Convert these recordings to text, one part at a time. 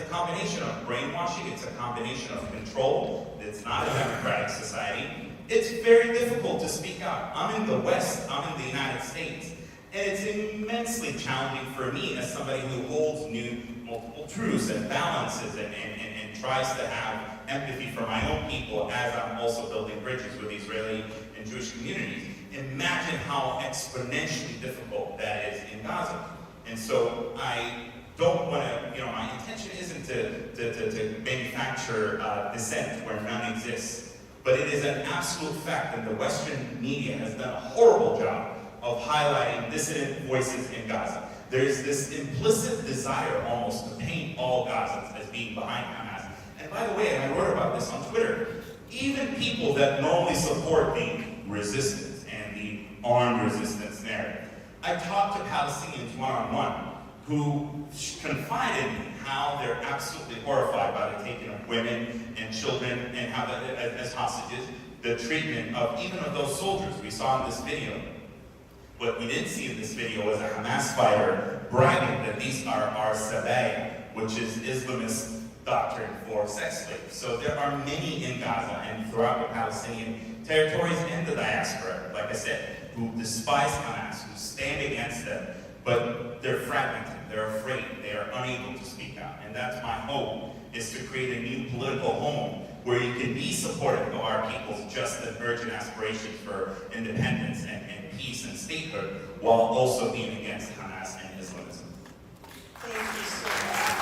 combination of brainwashing, it's a combination of control, it's not a democratic society. It's very difficult to speak out. I'm in the West, I'm in the United States, and it's immensely challenging for me as somebody who holds multiple truths and balances and tries to have empathy for my own people as I'm also building bridges with Israeli and Jewish communities. Imagine how exponentially difficult that is in Gaza. And so I don't want to, my intention isn't to manufacture dissent where none exists. But it is an absolute fact that the Western media has done a horrible job of highlighting dissident voices in Gaza. There's this implicit desire almost to paint all Gazans as being behind Hamas. And by the way, and I wrote about this on Twitter, even people that normally support the resistance and the armed resistance narrative, I talked to Palestinians one-on-one who confided in me how they're absolutely horrified by the taking of women and children and how, as hostages, the treatment of even of those soldiers we saw in this video. What we didn't see in this video was a Hamas fighter bragging that these are our Sabay, which is Islamist doctrine for sex slaves. So there are many in Gaza and throughout the Palestinian territories and the diaspora, like I said, who despise Hamas, who stand against them, but they're fragmented, they're afraid, they are unable to speak out. And that's my hope, is to create a new political home where you can be supportive of our people's just and urgent aspirations for independence and peace and statehood, while also being against Hamas and Islamism. Thank you so much.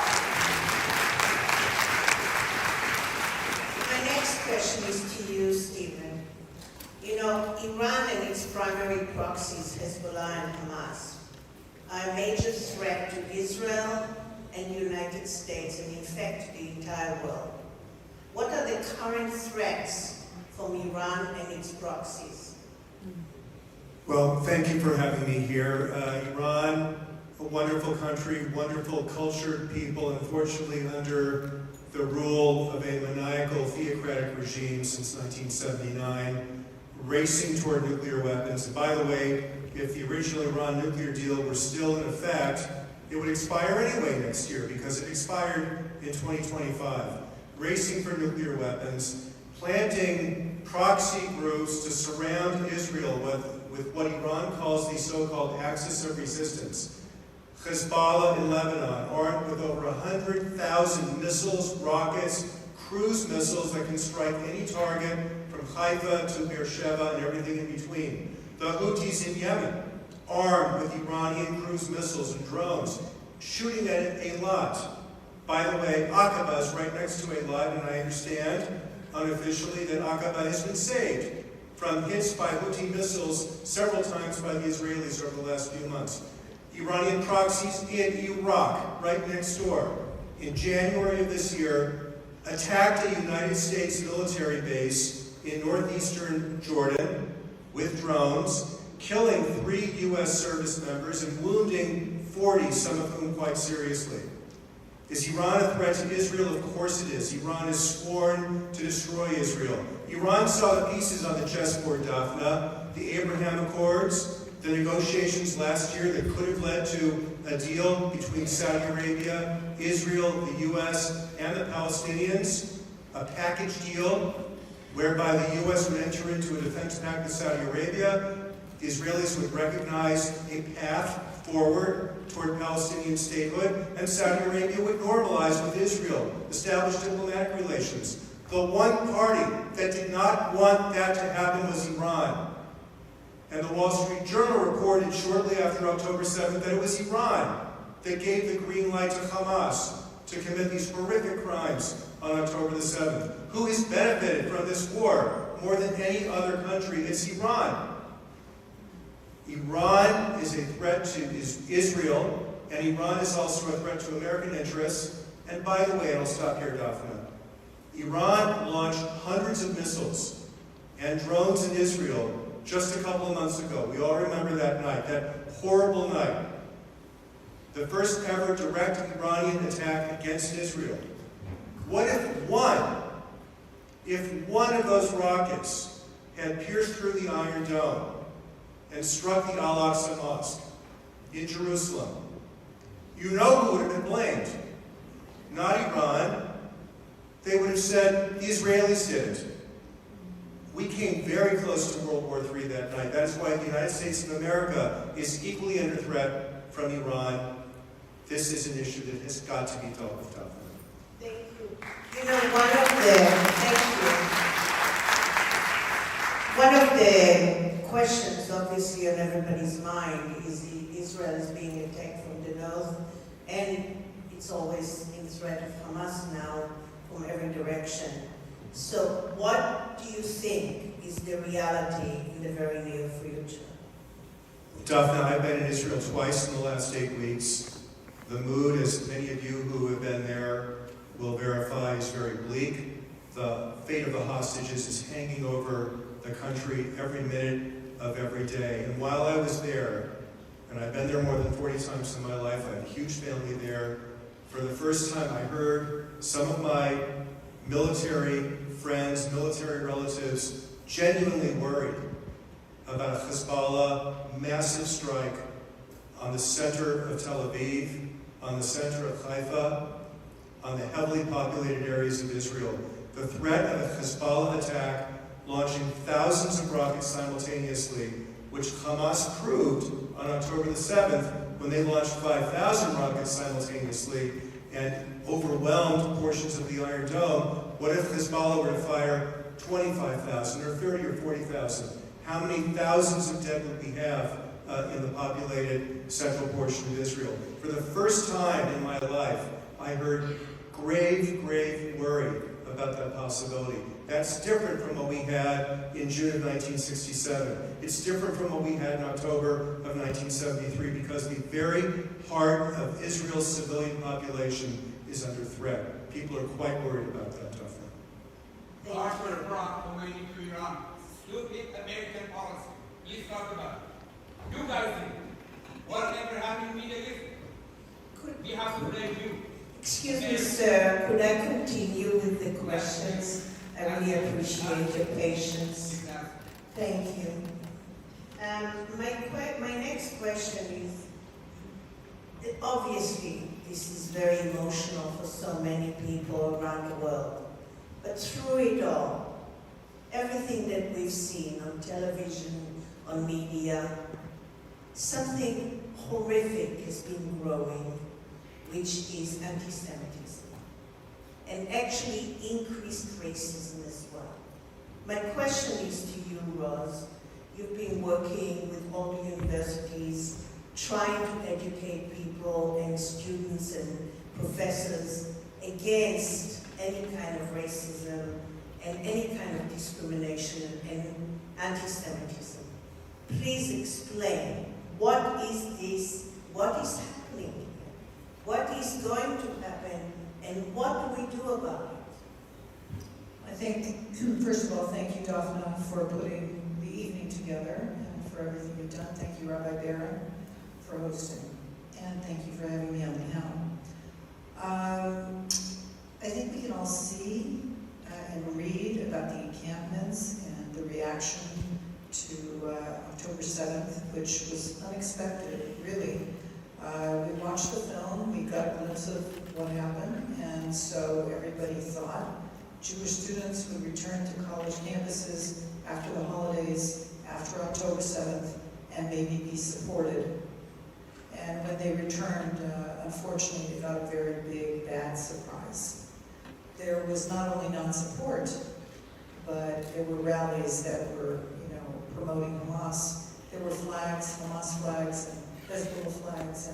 My next question is to you, Stephen. Iran and its primary proxies, Hezbollah and Hamas, are a major threat to Israel and the United States, and in fact, the entire world. What are the current threats from Iran and its proxies? Well, thank you for having me here. Iran, a wonderful country, wonderful cultured people, unfortunately under the rule of a maniacal theocratic regime since 1979, racing toward nuclear weapons. And by the way, if the original Iran nuclear deal were still in effect, it would expire anyway next year because it expired in 2025. Racing for nuclear weapons, planting proxy groups to surround Israel with what Iran calls the so-called axis of resistance. Hezbollah in Lebanon, armed with over 100,000 missiles, rockets, cruise missiles that can strike any target from Haifa to Beersheba and everything in between. The Houthis in Yemen, armed with Iranian cruise missiles and drones, shooting at it a lot. By the way, Aqaba is right next to Eilat, and I understand unofficially that Aqaba has been saved from hits by Houthi missiles several times by the Israelis over the last few months. Iranian proxies in Iraq, right next door, in January of this year, attacked a United States military base in northeastern Jordan with drones, killing 3 U.S. service members and wounding 40, some of whom quite seriously. Is Iran a threat to Israel? Of course it is. Iran has sworn to destroy Israel. Iran saw the pieces on the chessboard, Daphna, the Abraham Accords, the negotiations last year that could have led to a deal between Saudi Arabia, Israel, the U.S., and the Palestinians, a package deal whereby the U.S. would enter into a defense pact with Saudi Arabia. The Israelis would recognize a path forward toward Palestinian statehood, and Saudi Arabia would normalize with Israel, establish diplomatic relations. The one party that did not want that to happen was Iran. And the Wall Street Journal reported shortly after October 7th that it was Iran that gave the green light to Hamas to commit these horrific crimes on October the 7th. Who has benefited from this war more than any other country? It's Iran. Iran is a threat to Israel, and Iran is also a threat to American interests. And by the way, and I'll stop here, Daphna, Iran launched hundreds of missiles and drones in Israel just a couple of months ago. We all remember that night, that horrible night. The first ever direct Iranian attack against Israel. What if one of those rockets had pierced through the Iron Dome and struck the Al-Aqsa Mosque in Jerusalem? You know who would have been blamed. Not Iran. just said the Israelis didn't. We came very close to World War III that night. That is why the United States of America is equally under threat from Iran. This is an issue that has got to be dealt with, Daphne. Thank you. You know, one of the questions obviously on everybody's mind is Israel is being attacked from the north, and it's always in threat of Hamas now from every direction. So what do you think is the reality in the very near future? Daphne, I've been in Israel twice in the last 8 weeks. The mood, as many of you who have been there will verify, is very bleak. The fate of the hostages is hanging over the country every minute of every day. And while I was there, and I've been there more than 40 times in my life, I have a huge family there, for the first time I heard some of my military friends, military relatives, genuinely worried about a Hezbollah massive strike on the center of Tel Aviv, on the center of Haifa, on the heavily populated areas of Israel. The threat of a Hezbollah attack launching thousands of rockets simultaneously, which Hamas proved on October the 7th when they launched 5,000 rockets simultaneously and overwhelmed portions of the Iron Dome. What if Hezbollah were to fire 25,000 or 30 or 40,000? How many thousands of dead would we have in the populated central portion of Israel? For the first time in my life, I heard grave, grave worry about that possibility. That's different from what we had in June of 1967. It's different from what we had in October of 1973 because the very heart of Israel's civilian population is under threat. People are quite worried about that, Daphne. Arthur Brock, relating to Iran. Stupid American policy. Please talk about it. You guys think whatever happened in the Middle East, we have to blame you. Excuse me, sir, could I continue with the questions? I really appreciate your patience. Thank you. My next question is, obviously, this is very emotional for so many people around the world. But through it all, everything that we've seen on television, on media, something horrific has been growing, which is anti-Semitism, and actually increased racism as well. My question is to you, Roz. You've been working with all the universities, trying to educate people and students and professors against any kind of racism and any kind of discrimination and anti-Semitism. Please explain, what is this, what is happening here? What is going to happen, and what do we do about it? I think, first of all, thank you, Daphne, for putting the evening together and for everything you've done. Thank you, Rabbi Barron, for hosting. And thank you for having me on the helm. I think we can all see and read about the encampments and the reaction to October 7th, which was unexpected, really. We watched the film, we got a glimpse of what happened, and so everybody thought Jewish students would return to college campuses after the holidays, after October 7th, and maybe be supported. And when they returned, unfortunately, they got a very big, bad surprise. There was not only non-support, but there were rallies that were, promoting Hamas. There were flags, Hamas flags, and Hezbollah flags,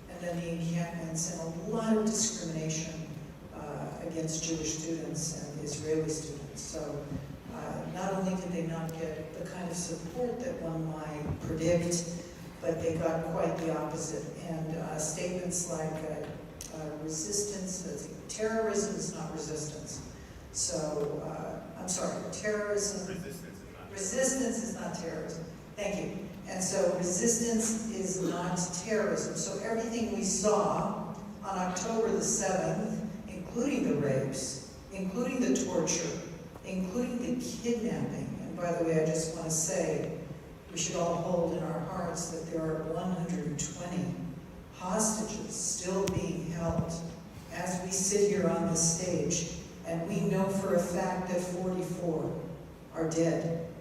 and then the encampments, and a lot of discrimination against Jewish students and Israeli students. So not only did they not get the kind of support that one might predict, but they got quite the opposite. And statements like resistance, terrorism is not resistance. So, I'm sorry, terrorism, resistance is not terrorism. Thank you. And so resistance is not terrorism. So everything we saw on October the 7th, including the rapes, including the torture, including the kidnapping, and by the way, I just want to say, we should all hold in our hearts that there are 120 hostages still being held as we sit here on this stage And we know for a fact that 44 are dead